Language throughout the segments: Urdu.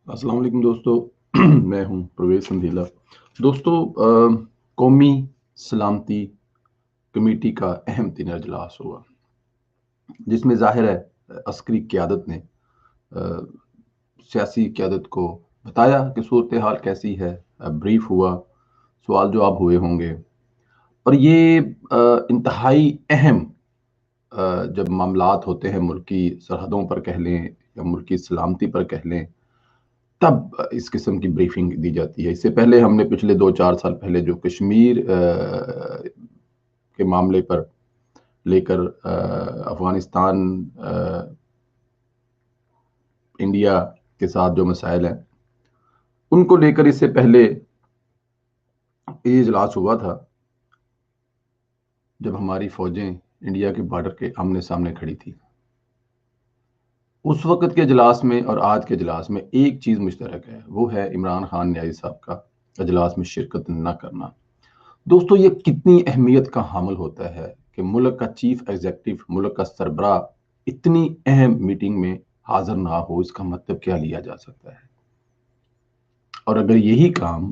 السلام علیکم دوستو میں ہوں پرویز سندھیلا۔ دوستو قومی سلامتی کمیٹی کا اہم ترین اجلاس ہوا جس میں ظاہر ہے عسکری قیادت نے سیاسی قیادت کو بتایا کہ صورتحال کیسی ہے، بریف ہوا، سوال جواب ہوئے ہوں گے، اور یہ انتہائی اہم جب معاملات ہوتے ہیں ملکی سرحدوں پر کہہ لیں یا ملکی سلامتی پر کہہ لیں، تب اس قسم کی بریفنگ دی جاتی ہے۔ اس سے پہلے ہم نے پچھلے 2-4 سال پہلے جو کشمیر کے معاملے پر لے کر افغانستان انڈیا کے ساتھ جو مسائل ہیں ان کو لے کر اس سے پہلے یہ اجلاس ہوا تھا جب ہماری فوجیں انڈیا کے بارڈر کے آمنے سامنے کھڑی تھی۔ اس وقت کے اجلاس میں اور آج کے اجلاس میں ایک چیز مشترک ہے، وہ ہے عمران خان نیازی صاحب کا اجلاس میں شرکت نہ کرنا۔ دوستو یہ کتنی اہمیت کا حامل ہوتا ہے کہ ملک کا چیف ایگزیکٹو، ملک کا سربراہ اتنی اہم میٹنگ میں حاضر نہ ہو، اس کا مطلب کیا لیا جا سکتا ہے؟ اور اگر یہی کام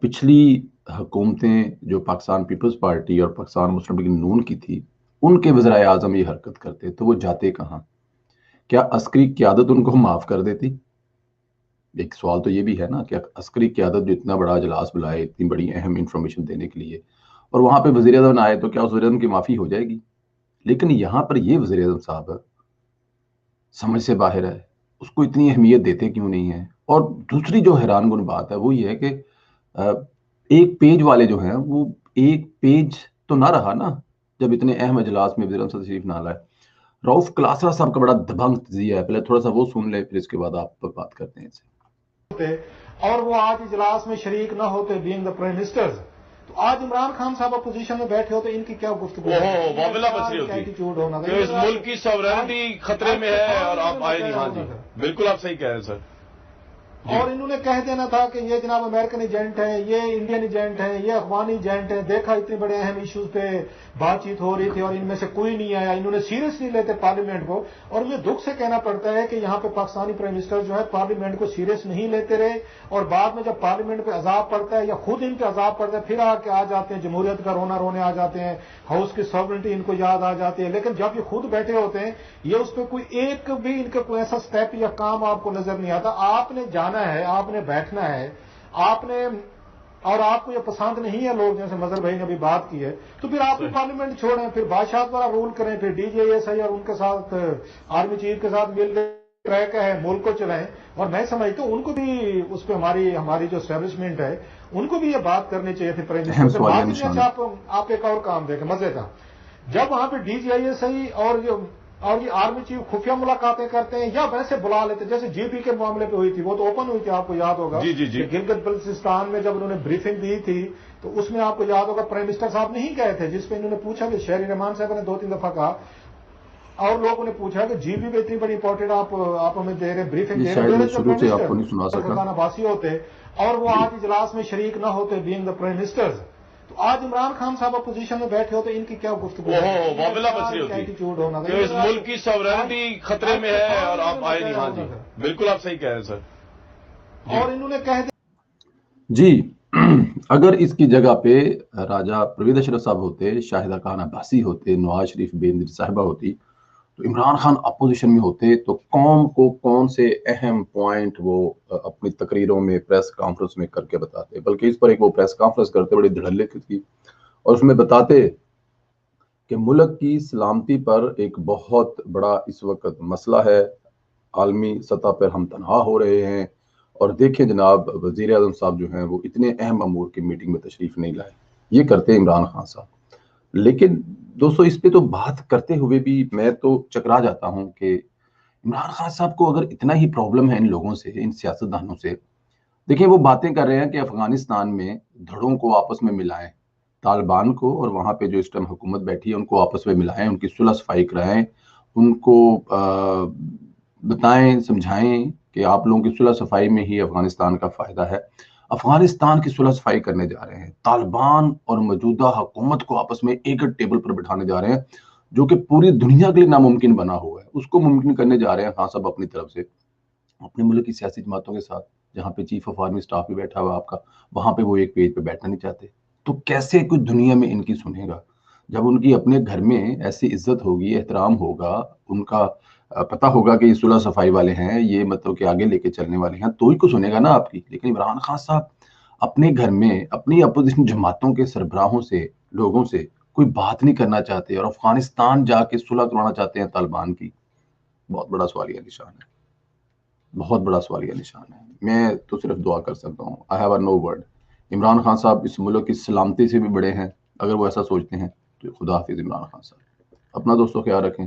پچھلی حکومتیں جو پاکستان پیپلز پارٹی اور پاکستان مسلم لیگ نون کی تھی، ان کے وزرائے اعظم یہ حرکت کرتے تو وہ جاتے کہاں؟ کیا عسکری قیادت ان کو معاف کر دیتی؟ ایک سوال تو یہ بھی ہے نا کہ عسکری قیادت جو اتنا بڑا اجلاس بلائے اتنی بڑی اہم انفارمیشن دینے کے لیے، اور وہاں پہ وزیر اعظم آئے تو کیا اس وزیر اعظم کی معافی ہو جائے گی؟ لیکن یہاں پر یہ وزیر اعظم صاحب سمجھ سے باہر ہے، اس کو اتنی اہمیت دیتے کیوں نہیں ہیں؟ اور دوسری جو حیران کن بات ہے وہ یہ ہے کہ ایک پیج والے جو ہیں وہ ایک پیج تو نہ رہا نا جب اتنے اہم اجلاس میں وزیر اعظم تشریف نہ لائے۔ رؤف کلاسرا صاحب کا بڑا دبنگ تجزیہ ہے، پہلے تھوڑا سا وہ سن لے، پھر اس کے بعد آپ پر بات کرتے ہیں اسے۔ اور وہ آج اجلاس میں شریک نہ ہوتے بینگ دا پرائم منسٹر، تو آج عمران خان صاحب اپوزیشن میں بیٹھے ہوتے، ان کی کیا گفتگو معاملہ بچ رہی ہوتی کہ اس ملک کی سوورنٹی خطرے میں ہے اور آپ آئے نہیں۔ ہاں جی بالکل آپ صحیح کہہ رہے ہیں سر۔ اور انہوں نے کہہ دینا تھا کہ یہ جناب امریکن ایجنٹ ہے، یہ انڈین ایجنٹ ہے، یہ افغان ایجنٹ ہے۔ دیکھا اتنے بڑے اہم ایشوز پہ بات چیت ہو رہی تھی اور ان میں سے کوئی نہیں آیا، انہوں نے سیریس نہیں لیتے پارلیمنٹ کو۔ اور مجھے دکھ سے کہنا پڑتا ہے کہ یہاں پہ پاکستانی پرائم منسٹر جو ہے پارلیمنٹ کو سیریس نہیں لیتے رہے، اور بعد میں جب پارلیمنٹ پہ عذاب پڑتا ہے یا خود ان پہ عذاب پڑتا ہے پھر آ جاتے ہیں جمہوریت کا رونا رونے آ جاتے ہیں، ہاؤس کی ساورنٹی ان کو یاد آ جاتی ہے۔ لیکن جب یہ خود بیٹھے ہوتے ہیں یہ اس پہ کوئی ایک بھی ان کا کوئی ایسا سٹیپ یا کام آپ کو نظر نہیں آتا۔ آپ نے جانا ہے، آپ نے بیٹھنا ہے، آپ نے، اور آپ کو یہ پسند نہیں ہے لوگ جیسے مظہر بھائی نے ابھی بات کی ہے، تو پھر آپ پارلیمنٹ چھوڑیں، پھر بادشاہت والا رول کریں، پھر ڈی جے ایس آئی اور ان کے ساتھ آرمی چیف کے ساتھ مل کے ٹریک ہے ملک کو چلائیں۔ اور میں سمجھتا ہوں ان کو بھی اس پہ ہماری جو اسٹیبلشمنٹ ہے ان کو بھی یہ بات کرنی چاہیے تھی پرائم منسٹر سے۔ بات نہیں اچھا، آپ ایک اور کام دیکھیں مزے کا، جب وہاں پہ D G I S I اور یہ آرمی چیف خفیہ ملاقاتیں کرتے ہیں یا ویسے بلا لیتے، جیسے جی پی کے معاملے پہ ہوئی تھی، وہ تو اوپن ہوئی تھی، آپ کو یاد ہوگا کہ گلگت بلتستان میں جب انہوں نے بریفنگ دی تھی تو اس میں آپ کو یاد ہوگا پرائم منسٹر صاحب نہیں گئے تھے، جس پہ انہوں نے پوچھا کہ شہری رحمان صاحب نے 2-3 دفعہ کہا، اور لوگوں نے پوچھا کہ جی پی اتنی بڑی امپورٹنٹ آپ ہمیں دے رہے بریفنگ دے رہے شروع سے آپ کو نہیں سنا سکا۔ خزانہ باسی ہوتے اور وہ آج اجلاس میں شریک نہ ہوتے بینگ دا پرائم منسٹر، تو آج عمران خان صاحب اپوزیشن میں بیٹھے ہوتے، ان کی کیا گفتگو معاملہ بچ رہی ہوتی کہ اس ملک کی سوورنٹی خطرے میں ہے اور آپ آئے نہیں۔ ہاں جی بالکل آپ صحیح کہہ رہے ہیں سر۔ اور انہوں نے کہہ جی اگر اس کی جگہ پہ راجہ پرویز اشرف صاحب ہوتے، شاہدہ خان عباسی ہوتے، نواز شریف بیندر صاحبہ ہوتی، تو عمران خان اپوزیشن میں ہوتے تو قوم کو کون سے اہم پوائنٹ وہ اپنی تقریروں میں پریس کانفرنس میں کر کے بتاتے، بلکہ اس پر ایک وہ پریس کانفرنس کرتے بڑی دھڑلے کی، اور اس میں بتاتے کہ ملک کی سلامتی پر ایک بہت بڑا اس وقت مسئلہ ہے، عالمی سطح پر ہم تنہا ہو رہے ہیں، اور دیکھیں جناب وزیر اعظم صاحب جو ہیں وہ اتنے اہم امور کی میٹنگ میں تشریف نہیں لائے۔ یہ کرتے عمران خان صاحب۔ لیکن دوستو اس پہ تو بات کرتے ہوئے بھی میں تو چکرا جاتا ہوں کہ عمران خان صاحب کو اگر اتنا ہی پرابلم ہے ان لوگوں سے، ان سیاستدانوں سے، دیکھیں وہ باتیں کر رہے ہیں کہ افغانستان میں دھڑوں کو آپس میں ملائیں، طالبان کو اور وہاں پہ جو اس ٹائم حکومت بیٹھی ہے ان کو آپس میں ملائیں، ان کی صلح صفائی کرائیں، ان کو بتائیں سمجھائیں کہ آپ لوگوں کی صلح صفائی میں ہی افغانستان کا فائدہ ہے۔ افغانستان کی صلح صفائی کرنے جا رہے ہیں، طالبان اور موجودہ حکومت کو آپس میں ایک ٹیبل پر بٹھانے جا رہے ہیں، جو کہ پوری دنیا کے لیے ناممکن بنا ہوا ہے، اس کو ممکن کرنے جا رہے ہیں خان صاحب اپنی طرف سے۔ اپنے ملک کی سیاسی جماعتوں کے ساتھ، جہاں پہ چیف آف آرمی اسٹاف بھی بیٹھا ہوا آپ کا، وہاں پہ وہ ایک پیج پہ بیٹھنا نہیں چاہتے، تو کیسے کوئی دنیا میں ان کی سنے گا؟ جب ان کی اپنے گھر میں ایسی عزت ہوگی، احترام ہوگا، ان کا پتہ ہوگا کہ یہ صلح صفائی والے ہیں، یہ مطلب کہ آگے لے کے چلنے والے ہیں، تو ہی کو سنے گا نا آپ کی۔ لیکن عمران خان صاحب اپنے گھر میں اپنی اپوزیشن جماعتوں کے سربراہوں سے، لوگوں سے کوئی بات نہیں کرنا چاہتے، اور افغانستان جا کے صلح کروانا چاہتے ہیں طالبان کی۔ بہت بڑا سوالیہ نشان ہے، بہت بڑا سوالیہ نشان ہے۔ میں تو صرف دعا کر سکتا ہوں، I have a no word۔ Imran Khan صاحب اس ملک کی سلامتی سے بھی بڑے ہیں، اگر وہ ایسا سوچتے ہیں تو خدا حافظ عمران خان صاحب۔ اپنا دوستوں خیال رکھیں۔